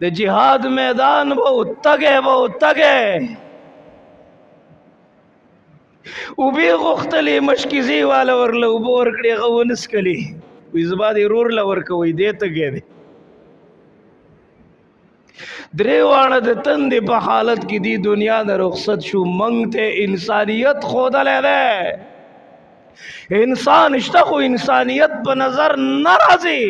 د جهاد میدان به تګې اوبې غوښتلې مشکیزي والا ورله اوبه ورکړې هغه ونه څښلې وایي زما دې ورور له ورکوئ دې تږی دی درې واړه د تندې په حالت کې دی دنیا نه رخصت شو موږ ته انسانیت ښودلی دی انسان شته خو انسانیت په نظر نه راځي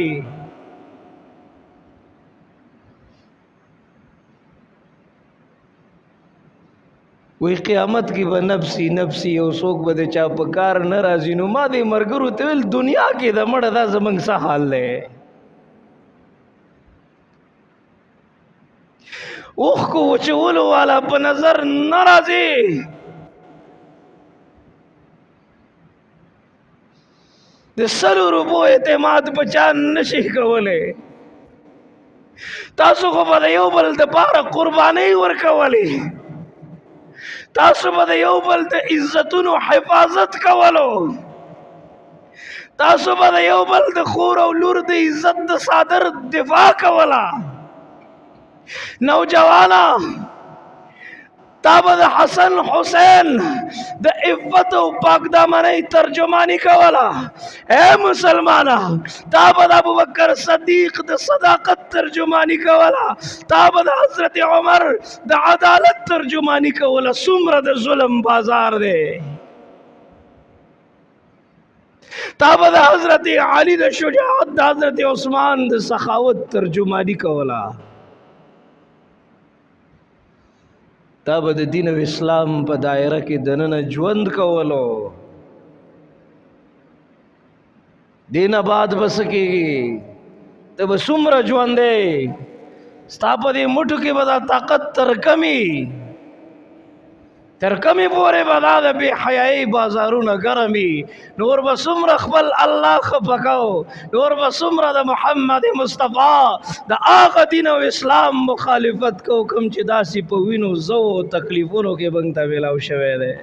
وی قیامت کې به نفسي نفسي یو څوک به د چا په کار نه راځي نو ما دې ملګرو ته ویل دنیا کې د مړه دا زموږ څه حال دی اوښکو وچولو والا په نظر نه راځي د 100 روپو اعتماد په چا نشي کولی تاسو خو به د یو بل دپاره قربانۍ ورکولې تاسو به د یو بل د عزتونو حفاظت کولو تاسو به د یو بل د خور او لور د عزت د صادر دفاع کوله نوجوانا تا به د حسن حسین د عفت او پاک دامنۍ ترجمانی کوله اے مسلمانا تا به د ابوبکر صدیق د صداقت ترجمانی کوله تا به د حضرت عمر د عدالت ترجمانی کوله څومره د ظلم بازار دی تا به د حضرت علی د شجاعت د حضرت عثمان د سخاوت ترجمانی کوله تا به د دین او اسلام په دایره کې دننه ژوند کولو دینه بعد بس کېږي ته به څومره ژوند دی ستا په دې مټو کې به دا طاقت تر کمې پورې به دا د بې حیایي بازارونه ګرمي نور به څومره خپل الله خفه کو نور به څومره د محمد مصطفی د هغه دین او اسلام مخالفت کو کوم چې داسې په وینو زو تکلیفونو کې بنګ ته ویلاو شوی دی